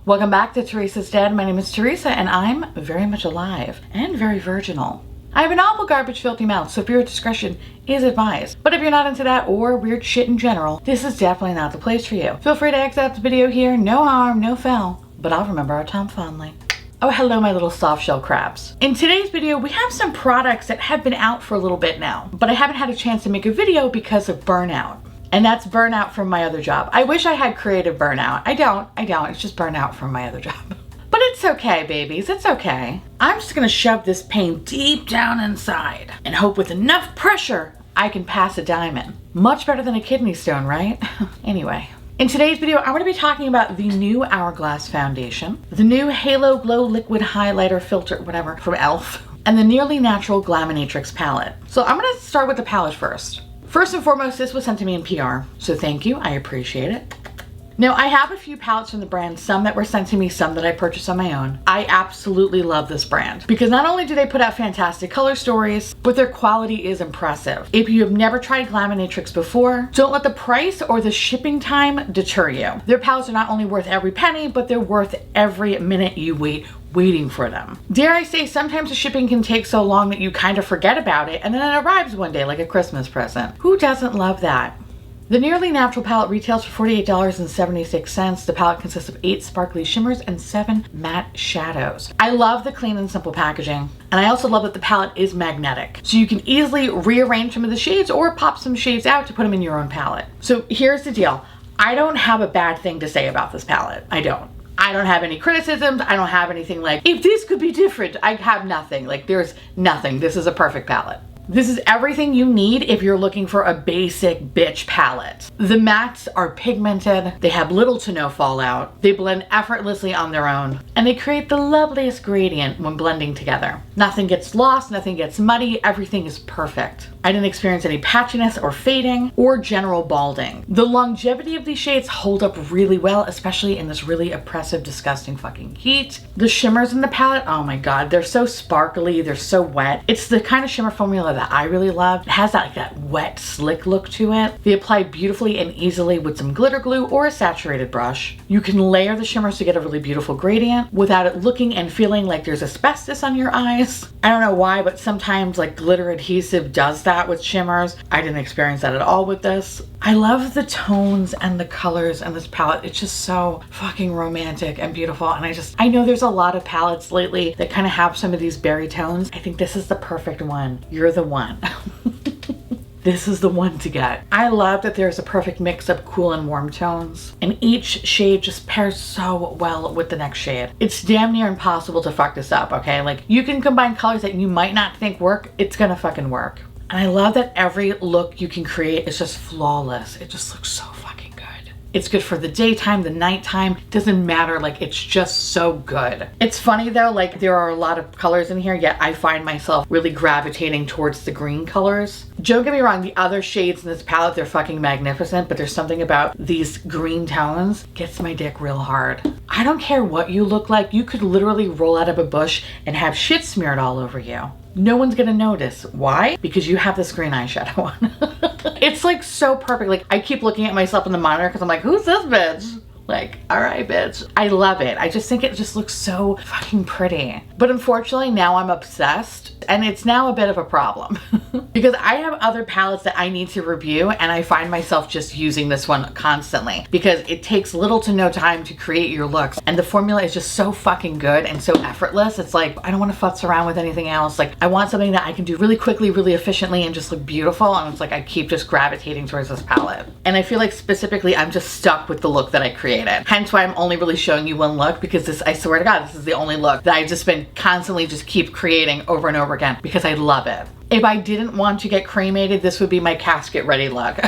Welcome back to Theresa's Dead. My name is Theresa and I'm very much alive and very virginal. I have an awful garbage filthy mouth, so viewer discretion is advised. But if you're not into that or weird shit in general, this is definitely not the place for you. Feel free to exit the video here, no harm, no foul, but I'll remember our time fondly. Oh, hello my little soft shell crabs. In today's video, we have some products that have been out for a little bit now, but I haven't had a chance to make a video because of burnout. And that's burnout from my other job. I wish I had creative burnout. I don't, it's just burnout from my other job. But it's okay, babies, it's okay. I'm just gonna shove this pain deep down inside and hope with enough pressure, I can pass a diamond. Much better than a kidney stone, right? Anyway. In today's video, I'm going to be talking about the new Hourglass foundation, the new Halo Glow Liquid Highlighter Filter, whatever, from e.l.f., and the Nearly Natural Glaminatrix palette. So I'm going to start with the palette first. First and foremost, this was sent to me in PR, so thank you, I appreciate it. Now, I have a few palettes from the brand, some that were sent to me, some that I purchased on my own. I absolutely love this brand because not only do they put out fantastic color stories, but their quality is impressive. If you have never tried Glaminatrix before, don't let the price or the shipping time deter you. Their palettes are not only worth every penny, but they're worth every minute you waiting for them. Dare I say, sometimes the shipping can take so long that you kind of forget about it and then it arrives one day like a Christmas present. Who doesn't love that? The Nearly Natural palette retails for $48.76. The palette consists of 8 sparkly shimmers and 7 matte shadows. I love the clean and simple packaging, and I also love that the palette is magnetic. So you can easily rearrange some of the shades or pop some shades out to put them in your own palette. So here's the deal. I don't have a bad thing to say about this palette. I don't have any criticisms. I don't have anything like, if this could be different. I have nothing. Like, there's nothing. This is a perfect palette. This is everything you need if you're looking for a basic bitch palette. The mattes are pigmented, they have little to no fallout, they blend effortlessly on their own, and they create the loveliest gradient when blending together. Nothing gets lost, nothing gets muddy, everything is perfect. I didn't experience any patchiness or fading or general balding. The longevity of these shades hold up really well, especially in this really oppressive, disgusting fucking heat. The shimmers in the palette, oh my god, they're so sparkly, they're so wet. It's the kind of shimmer formula that I really love. It has that wet, slick look to it. They apply beautifully and easily with some glitter glue or a saturated brush. You can layer the shimmers to get a really beautiful gradient without it looking and feeling like there's asbestos on your eyes. I don't know why, but sometimes like glitter adhesive does that with shimmers. I didn't experience that at all with this. I love the tones and the colors in this palette. It's just so fucking romantic and beautiful. And I know there's a lot of palettes lately that kind of have some of these berry tones. I think this is the perfect one. You're the one. This is the one to get. I love that there's a perfect mix of cool and warm tones, and each shade just pairs so well with the next shade. It's damn near impossible to fuck this up, okay? Like, you can combine colors that you might not think work, it's gonna fucking work. And I love that every look you can create is just flawless. It just looks so fucking good. It's good for the daytime, the nighttime, doesn't matter, like it's just so good. It's funny though, like there are a lot of colors in here, yet I find myself really gravitating towards the green colors. Don't get me wrong, the other shades in this palette, they're fucking magnificent, but there's something about these green tones gets my dick real hard. I don't care what you look like, you could literally roll out of a bush and have shit smeared all over you. No one's gonna notice. Why? Because you have this green eyeshadow on. It's like so perfect. Like, I keep looking at myself in the monitor because I'm like, who's this bitch? Like, all right, bitch. I love it. I just think it just looks so fucking pretty. But unfortunately, now I'm obsessed, and it's now a bit of a problem because I have other palettes that I need to review, and I find myself just using this one constantly because it takes little to no time to create your looks, and the formula is just so fucking good and so effortless. It's like, I don't want to futz around with anything else. Like, I want something that I can do really quickly, really efficiently, and just look beautiful, and it's like I keep just gravitating towards this palette. And I feel like specifically I'm just stuck with the look that I created. Hence why I'm only really showing you one look, because this, I swear to God, this is the only look that I've just been constantly just keep creating over and over again because I love it. If I didn't want to get cremated, this would be my casket ready look.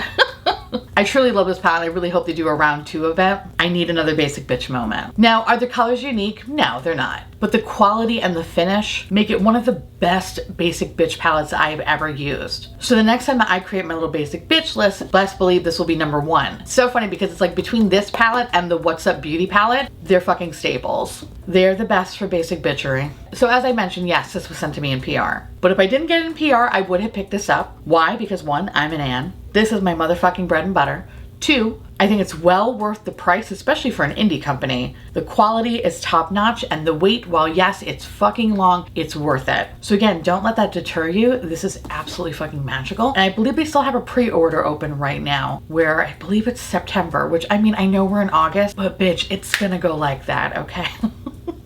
I truly love this palette. I really hope they do a round 2 of it. I need another basic bitch moment. Now, are the colors unique? No, they're not. But the quality and the finish make it one of the best basic bitch palettes I've ever used. So the next time that I create my little basic bitch list, best believe this will be number 1. It's so funny because it's like between this palette and the What's Up Beauty palette, they're fucking staples. They're the best for basic bitchery. So as I mentioned, yes, this was sent to me in PR. But if I didn't get it in PR, I would have picked this up. Why? Because 1, I'm an Ann. This is my motherfucking bread and butter. 2, I think it's well worth the price, especially for an indie company. The quality is top notch, and the wait, while yes, it's fucking long, it's worth it. So again, don't let that deter you. This is absolutely fucking magical. And I believe they still have a pre-order open right now where I believe it's September, which I mean, I know we're in August, but bitch, it's gonna go like that, okay?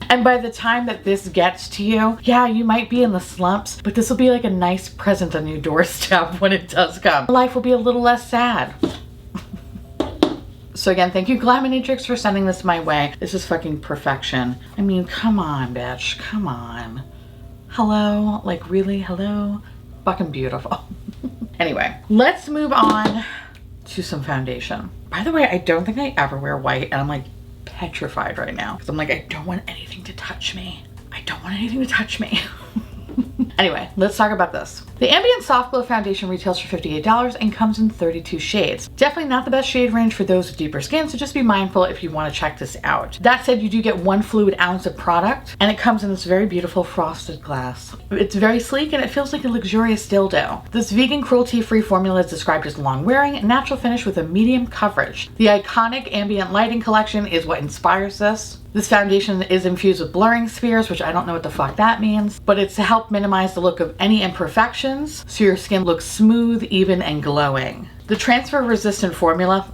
And by the time that this gets to you, yeah, you might be in the slumps, but this will be like a nice present on your doorstep when it does come. Life will be a little less sad. So again, thank you Glaminatrix for sending this my way. This is fucking perfection. I mean, come on, bitch, come on. Hello, like really, hello? Fucking beautiful. Anyway, let's move on to some foundation. By the way, I don't think I ever wear white, and I'm like petrified right now because I'm like, I don't want anything to touch me. I don't want anything to touch me. Anyway, let's talk about this. The Ambient Soft Glow Foundation retails for $58 and comes in 32 shades. Definitely not the best shade range for those with deeper skin, so just be mindful if you want to check this out. That said, you do get 1 fluid ounce of product, and it comes in this very beautiful frosted glass. It's very sleek and it feels like a luxurious dildo. This vegan cruelty-free formula is described as long-wearing, natural finish with a medium coverage. The iconic Ambient lighting collection is what inspires this. This foundation is infused with blurring spheres, which I don't know what the fuck that means, but it's to help minimize the look of any imperfections so your skin looks smooth, even, and glowing. The transfer-resistant formula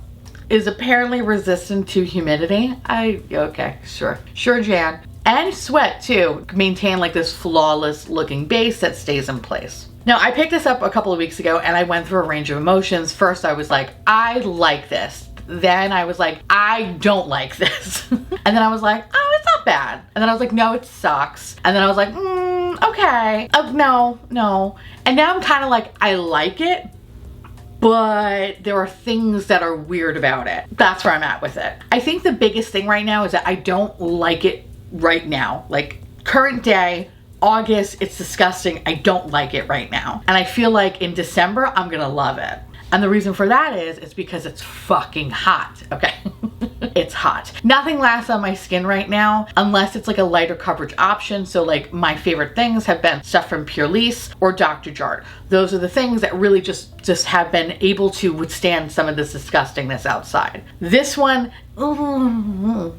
is apparently resistant to humidity. Okay, sure, Jan. And sweat too, maintain like this flawless looking base that stays in place. Now, I picked this up a couple of weeks ago and I went through a range of emotions. First, I was like, I like this. Then I was like, I don't like this. And then I was like, oh, it's not bad. And then I was like, no, it sucks. And then I was like, okay. No. And now I'm kind of like, I like it, but there are things that are weird about it. That's where I'm at with it. I think the biggest thing right now is that I don't like it right now. Like current day, August, it's disgusting. I don't like it right now. And I feel like in December, I'm gonna love it. And the reason for that is because it's fucking hot, okay? It's hot. Nothing lasts on my skin right now unless it's like a lighter coverage option. So like my favorite things have been stuff from Pure Lease or Dr. Jart. Those are the things that really just have been able to withstand some of this disgustingness outside. This one, not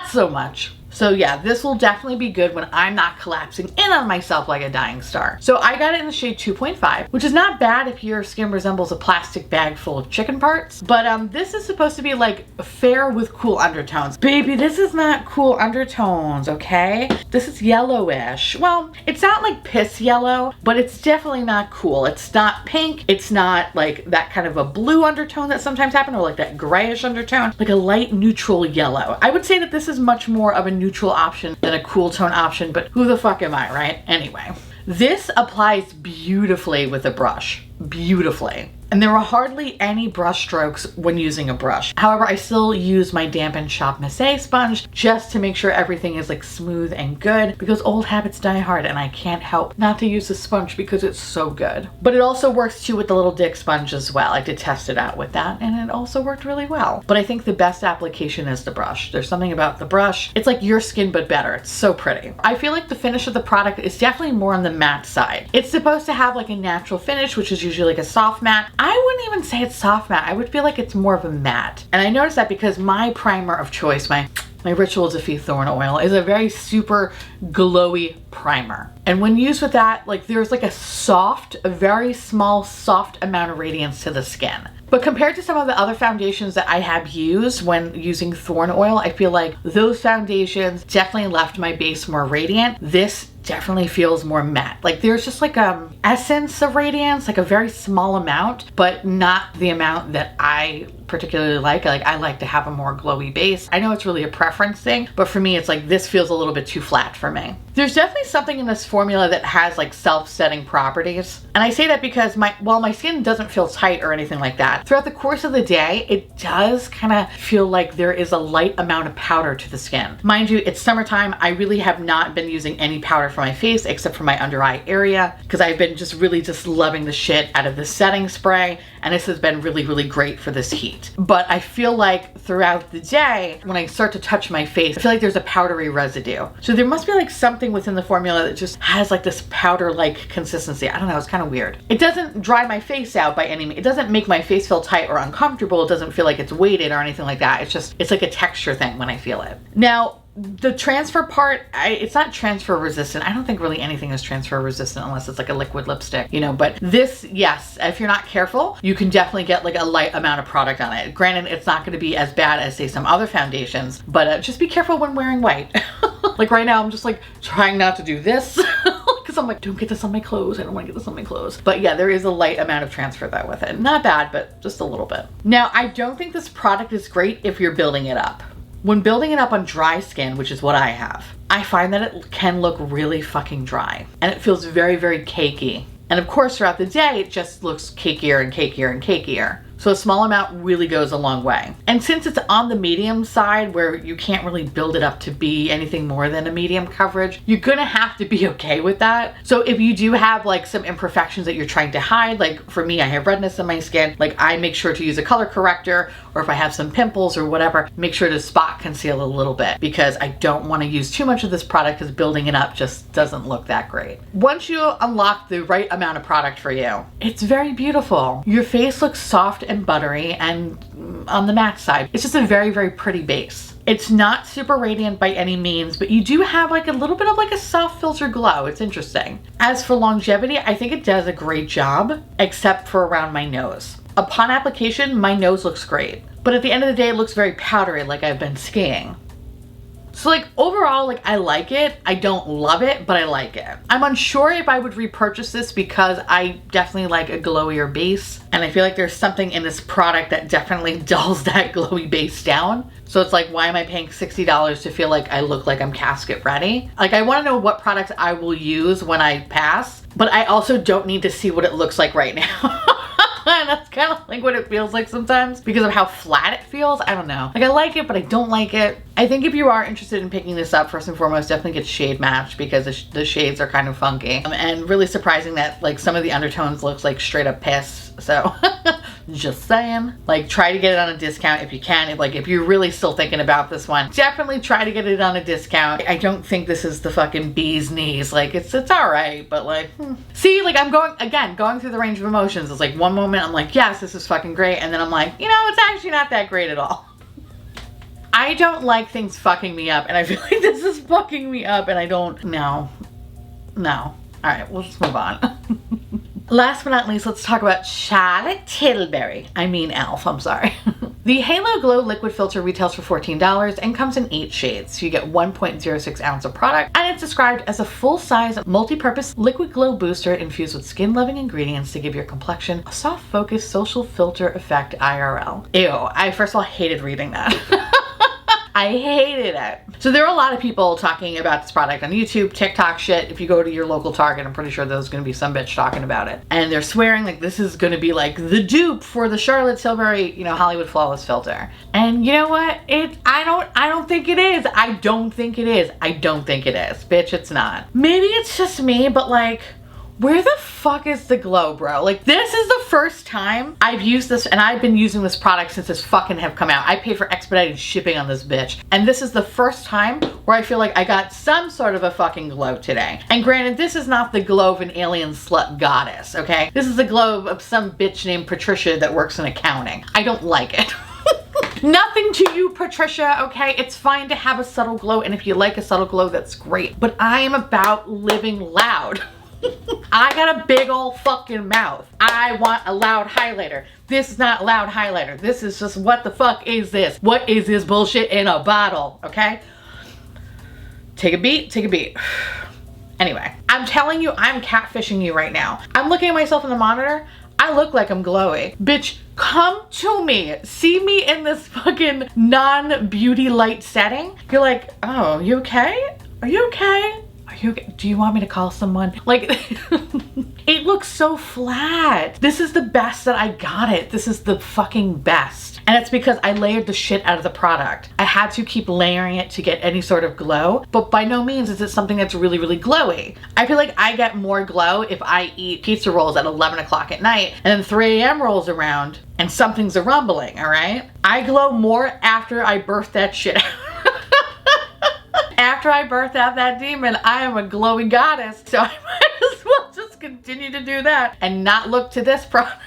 so much. So yeah, this will definitely be good when I'm not collapsing in on myself like a dying star. So I got it in the shade 2.5, which is not bad if your skin resembles a plastic bag full of chicken parts. But this is supposed to be like fair with cool undertones. Baby, this is not cool undertones, okay? This is yellowish. Well, it's not like piss yellow, but it's definitely not cool. It's not pink. It's not like that kind of a blue undertone that sometimes happens, or like that grayish undertone, like a light neutral yellow. I would say that this is much more of a neutral option than a cool tone option, but who the fuck am I, right? Anyway, this applies beautifully with a brush. Beautifully. And there are hardly any brush strokes when using a brush. However, I still use my Damp and Shop Massé sponge just to make sure everything is like smooth and good, because old habits die hard and I can't help not to use the sponge because it's so good. But it also works too with the little dick sponge as well. I did test it out with that and it also worked really well. But I think the best application is the brush. There's something about the brush. It's like your skin but better. It's so pretty. I feel like the finish of the product is definitely more on the matte side. It's supposed to have like a natural finish, which is usually like a soft matte. I wouldn't even say it's soft matte. I would feel like it's more of a matte. And I noticed that because my primer of choice, my Ritual Defeat Thorn Oil, is a very super glowy primer. And when used with that, like there's like a very small, soft amount of radiance to the skin. But compared to some of the other foundations that I have used when using Thorn Oil, I feel like those foundations definitely left my base more radiant. This definitely feels more matte. Like there's just like essence of radiance, like a very small amount, but not the amount that I particularly like. I like to have a more glowy base. I know it's really a preference thing, but for me, it's like this feels a little bit too flat for me. There's definitely something in this formula that has like self-setting properties. And I say that because while my skin doesn't feel tight or anything like that, throughout the course of the day, it does kind of feel like there is a light amount of powder to the skin. Mind you, it's summertime. I really have not been using any powder for my face except for my under eye area because I've been just really loving the shit out of the setting spray, and this has been really, really great for this heat. great. But I feel like throughout the day, when I start to touch my face, I feel like there's a powdery residue. So there must be like something within the formula that just has like this powder-like consistency. I don't know, it's kind of weird. It doesn't dry my face out by any means. It doesn't make my face feel tight or uncomfortable. It doesn't feel like it's weighted or anything like that. It's like a texture thing when I feel it. Now, the transfer part, it's not transfer resistant. I don't think really anything is transfer resistant unless it's like a liquid lipstick, you know, but this, yes, if you're not careful, you can definitely get like a light amount of product on it. Granted, it's not going to be as bad as say some other foundations, but just be careful when wearing white. Like right now, I'm just like trying not to do this because I'm like, don't get this on my clothes. I don't want to get this on my clothes. But yeah, there is a light amount of transfer though with it. Not bad, but just a little bit. Now, I don't think this product is great if you're building it up. When building it up on dry skin, which is what I have, I find that it can look really fucking dry and it feels very, very cakey. And of course, throughout the day, it just looks cakier and cakier and cakier. So a small amount really goes a long way. And since it's on the medium side where you can't really build it up to be anything more than a medium coverage, you're gonna have to be okay with that. So if you do have like some imperfections that you're trying to hide, like for me, I have redness in my skin, like I make sure to use a color corrector, or if I have some pimples or whatever, make sure to spot conceal a little bit because I don't wanna use too much of this product because building it up just doesn't look that great. Once you unlock the right amount of product for you, it's very beautiful. Your face looks soft and buttery and on the matte side. It's just a very, very pretty base. It's not super radiant by any means, but you do have like a little bit of like a soft filter glow. It's interesting. As for longevity, I think it does a great job, except for around my nose. Upon application, my nose looks great, but at the end of the day, it looks very powdery like I've been skiing. So like overall, like I like it. I don't love it, but I like it. I'm unsure if I would repurchase this because I definitely like a glowier base. And I feel like there's something in this product that definitely dulls that glowy base down. So it's like, why am I paying $60 to feel like I look like I'm casket ready? Like I want to know what products I will use when I pass, but I also don't need to see what it looks like right now. And that's kind of like what it feels like sometimes because of how flat it feels. I don't know. Like I like it, but I don't like it. I think if you are interested in picking this up, first and foremost, definitely get shade matched because the shades are kind of funky. And really surprising that like some of the undertones looks like straight up piss. So just saying, like try to get it on a discount if you can. If you're really still thinking about this one, definitely try to get it on a discount. I don't think this is the fucking bee's knees. Like it's all right, but like, see, like I'm going through the range of emotions. It's like one moment I'm like, yes, this is fucking great. And then I'm like, you know, it's actually not that great at all. I don't like things fucking me up, and I feel like this is fucking me up, and I don't, no. All right, we'll just move on. Last but not least, let's talk about Charlotte Tilbury. I mean Elf, I'm sorry. The Halo Glow Liquid Filter retails for $14 and comes in 8 shades. So you get 1.06 ounce of product, and it's described as a full-size, multi-purpose liquid glow booster infused with skin-loving ingredients to give your complexion a soft focus social filter effect IRL. Ew, I first of all hated reading that. I hated it. So there are a lot of people talking about this product on YouTube, TikTok shit. If you go to your local Target, I'm pretty sure there's gonna be some bitch talking about it. And they're swearing like this is gonna be like the dupe for the Charlotte Tilbury, you know, Hollywood Flawless filter. And you know what? I don't think it is. I don't think it is. Bitch, it's not. Maybe it's just me, but like, where the fuck is the glow, bro? Like, this is the first time I've used this, and I've been using this product since this fucking have come out. I paid for expedited shipping on this bitch. And this is the first time where I feel like I got some sort of a fucking glow today. And granted, this is not the glow of an alien slut goddess, okay? This is the glow of some bitch named Patricia that works in accounting. I don't like it. Nothing to you, Patricia, okay? It's fine to have a subtle glow, and if you like a subtle glow, that's great. But I am about living loud. I got a big old fucking mouth. I want a loud highlighter. This is not a loud highlighter. This is just, what the fuck is this? What is this bullshit in a bottle, okay? Take a beat. Anyway, I'm telling you, I'm catfishing you right now. I'm looking at myself in the monitor. I look like I'm glowy. Bitch, come to me. See me in this fucking non-beauty light setting. You're like, oh, you okay? Are you okay? do you want me to call someone? Like, it looks so flat. This is the best that I got it. This is the fucking best. And it's because I layered the shit out of the product. I had to keep layering it to get any sort of glow, but by no means is it something that's really, really glowy. I feel like I get more glow if I eat pizza rolls at 11 o'clock at night and then 3 a.m. rolls around and something's a rumbling, all right? I glow more after I birth that shit out. After I birth out that demon, I am a glowing goddess, so I might as well just continue to do that and not look to this product.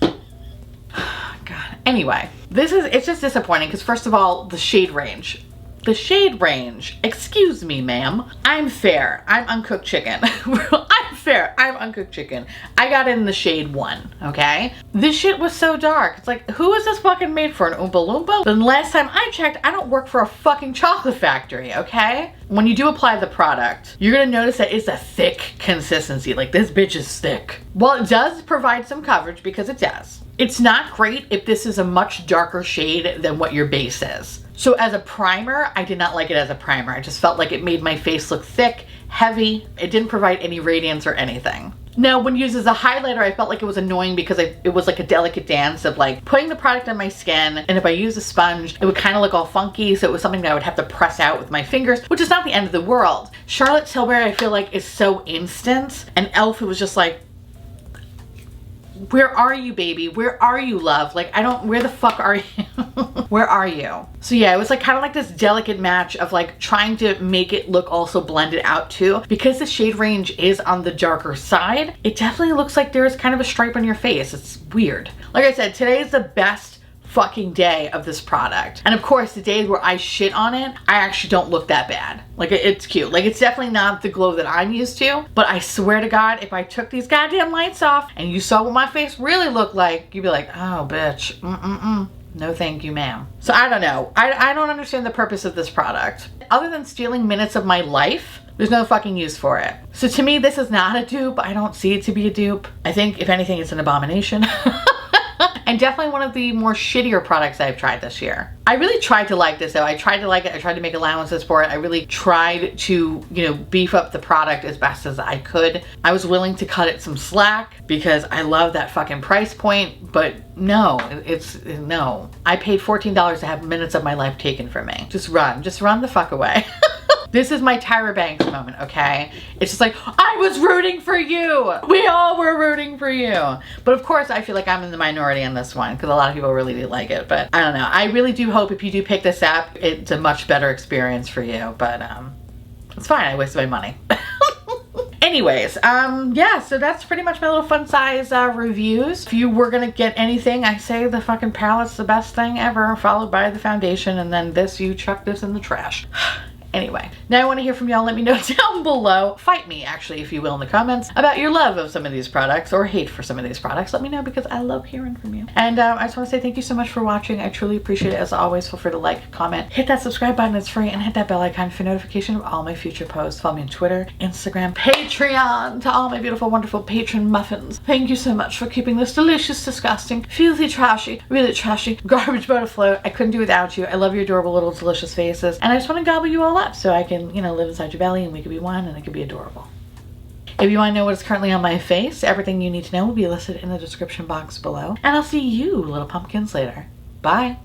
God. Anyway, it's just disappointing because first of all, the shade range. The shade range, excuse me, ma'am. I'm fair, I'm uncooked chicken. I'm fair, I'm uncooked chicken. I got in the shade 1, okay? This shit was so dark. It's like, who is this fucking made for, an Oompa Loompa? The last time I checked, I don't work for a fucking chocolate factory, okay? When you do apply the product, you're gonna notice that it's a thick consistency. Like, this bitch is thick. Well, it does provide some coverage because it does. It's not great if this is a much darker shade than what your base is. So as a primer, I did not like it as a primer. I just felt like it made my face look thick, heavy. It didn't provide any radiance or anything. Now, when used as a highlighter, I felt like it was annoying because it was like a delicate dance of like putting the product on my skin, and if I used a sponge, it would kind of look all funky, so it was something that I would have to press out with my fingers, which is not the end of the world. Charlotte Tilbury, I feel like, is so instant, and e.l.f., it was just like, where are you, baby? Where are you, love? Like, where the fuck are you? Where are you? So yeah, it was like kind of like this delicate match of like trying to make it look also blended out too. Because the shade range is on the darker side, it definitely looks like there's kind of a stripe on your face. It's weird. Like I said, today is the best fucking day of this product. And of course, the days where I shit on it, I actually don't look that bad. Like, it's cute. Like, it's definitely not the glow that I'm used to, but I swear to God, if I took these goddamn lights off and you saw what my face really looked like, you'd be like, oh, bitch, no thank you, ma'am. So I don't know. I don't understand the purpose of this product. Other than stealing minutes of my life, there's no fucking use for it. So to me, this is not a dupe. I don't see it to be a dupe. I think, if anything, it's an abomination. And definitely one of the more shittier products I've tried this year. I really tried to like this though. I tried to like it. I tried to make allowances for it. I really tried to, beef up the product as best as I could. I was willing to cut it some slack because I love that fucking price point, but no, no. I paid $14 to have minutes of my life taken from me. Just run the fuck away. This is my Tyra Banks moment, okay? It's just like, I was rooting for you. We all were rooting for you. But of course, I feel like I'm in the minority on this one because a lot of people really do like it. But I don't know. I really do hope if you do pick this up, it's a much better experience for you. But it's fine. I wasted my money. Anyways, yeah, so that's pretty much my little fun size reviews. If you were gonna get anything, I say the fucking palette's the best thing ever, followed by the foundation, and then this, you chuck this in the trash. Anyway, now I want to hear from y'all. Let me know down below. Fight me, actually, if you will, in the comments about your love of some of these products or hate for some of these products. Let me know because I love hearing from you. And I just want to say thank you so much for watching. I truly appreciate it. As always, feel free to like, comment, hit that subscribe button. It's free, and hit that bell icon for notification of all my future posts. Follow me on Twitter, Instagram, Patreon. To all my beautiful, wonderful patron muffins, thank you so much for keeping this delicious, disgusting, filthy, trashy, really trashy garbage boat afloat. I couldn't do without you. I love your adorable little delicious faces, and I just want to gobble you all up so I can, live inside your belly and we could be one and it could be adorable. If you want to know what is currently on my face, everything you need to know will be listed in the description box below. And I'll see you, little pumpkins, later. Bye.